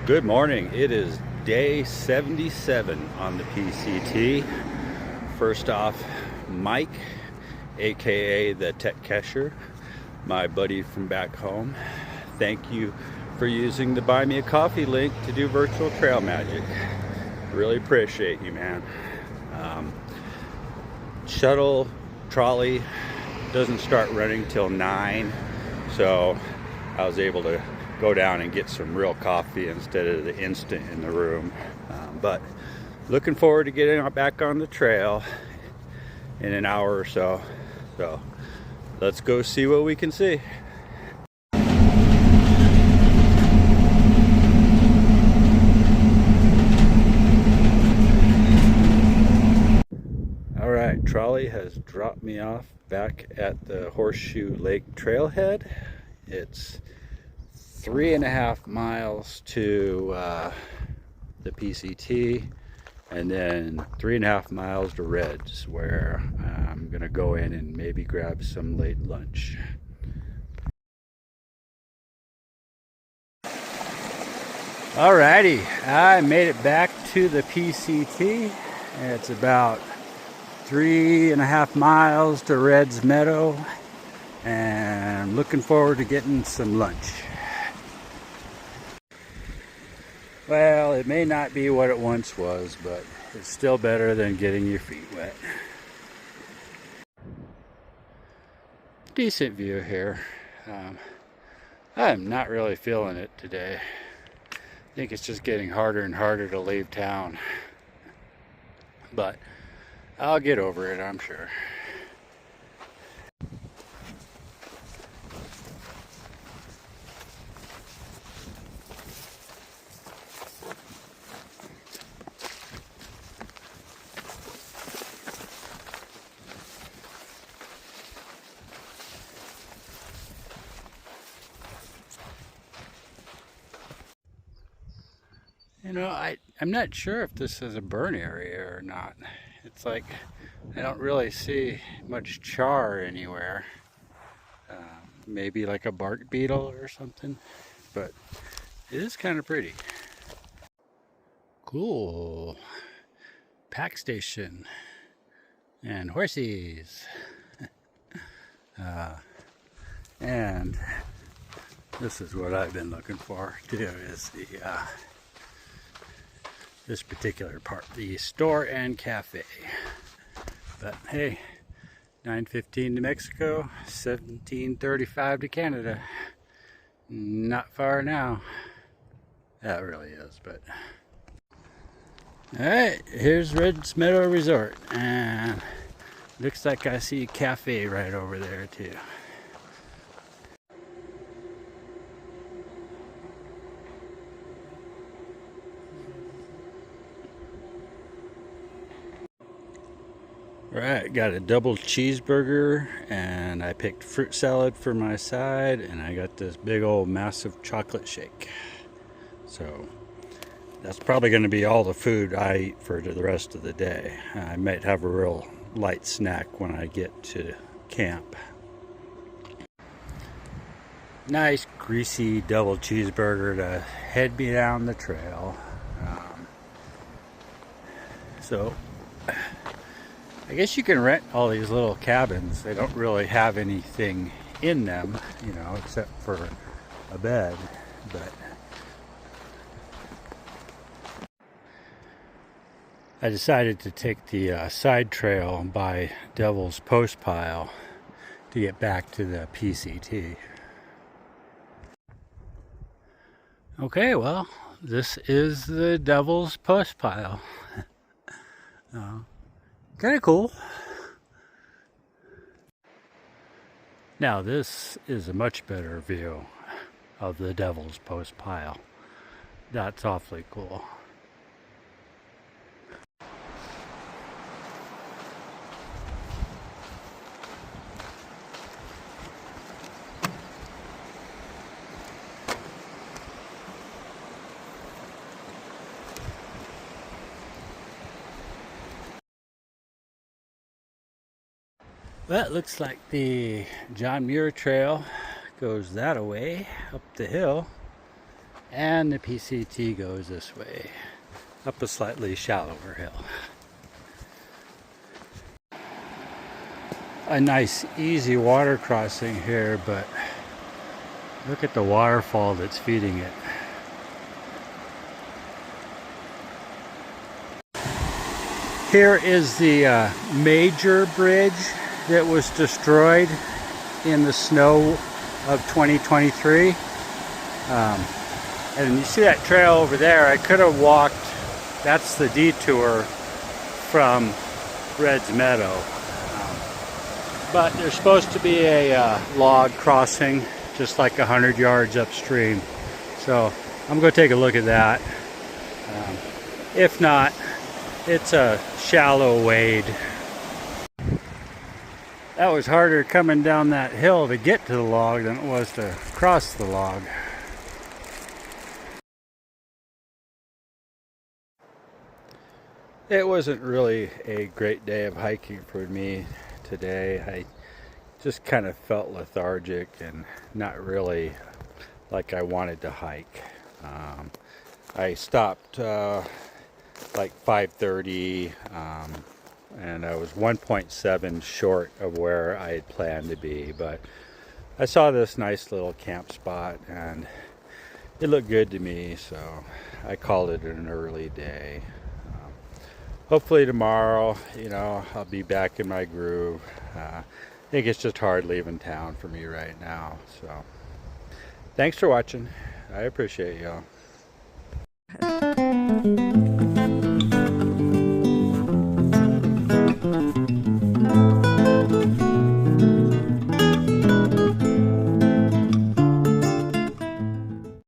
Good morning. It is day 77 on the PCT. First off, Mike, aka the Tech Kesher, my buddy from back home. Thank you for using the Buy Me a Coffee link to do virtual trail magic. Really appreciate you, man. Shuttle trolley doesn't start running till 9, so I was able to go down and get some real coffee instead of the instant in the room. But looking forward to getting back on the trail in an hour or so. So let's go see what we can see. All right, trolley has dropped me off back at the Horseshoe Lake trailhead. It's 3.5 miles to the PCT, and then 3.5 miles to Reds, where I'm gonna go in and maybe grab some late lunch. Alrighty, I made it back to the PCT. It's about 3.5 miles to Reds Meadow, and I'm looking forward to getting some lunch. Well, it may not be what it once was, but it's still better than getting your feet wet. Decent view here. I'm not really feeling it today. I think it's just getting harder and harder to leave town. But I'll get over it, I'm sure. You know, I'm not sure if this is a burn area or not. It's like I don't really see much char anywhere. Maybe like a bark beetle or something, but it is kind of pretty. Cool. Pack station and horses. And this is what I've been looking for too, is the this particular part, the store and cafe. But hey, 9:15 to Mexico, 17:35 to Canada. Not far now. That really is, but. Alright, here's Reds Meadow Resort, and looks like I see a cafe right over there too. Right, got a double cheeseburger, and I picked fruit salad for my side, and I got this big old massive chocolate shake. So that's probably going to be all the food I eat for the rest of the day. I might have a real light snack when I get to camp. Nice greasy double cheeseburger to head me down the trail. So I guess you can rent all these little cabins. They don't really have anything in them, you know, except for a bed. But I decided to take the side trail by Devil's Postpile to get back to the PCT. Okay, well, this is the Devil's Postpile. Kind of cool. Now this is a much better view of the Devil's Postpile. That's awfully cool. Well, it looks like the John Muir Trail goes that away up the hill, And the PCT goes this way, up a slightly shallower hill. A nice easy water crossing here, but look at the waterfall that's feeding it. Here is the major bridge that was destroyed in the snow of 2023. And you see that trail over there, I could have walked, that's the detour from Red's Meadow. But there's supposed to be a log crossing just like 100 yards upstream. So I'm going to take a look at that. If not, it's a shallow wade. That was harder coming down that hill to get to the log than it was to cross the log. It wasn't really a great day of hiking for me today. I just kind of felt lethargic and not really like I wanted to hike. I stopped like 5:30 and I was 1.7 short of where I had planned to be, but I saw this nice little camp spot and it looked good to me, so I called it an early day. Hopefully tomorrow, I'll be back in my groove. I think it's just hard leaving town for me right now. So thanks for watching. I appreciate y'all.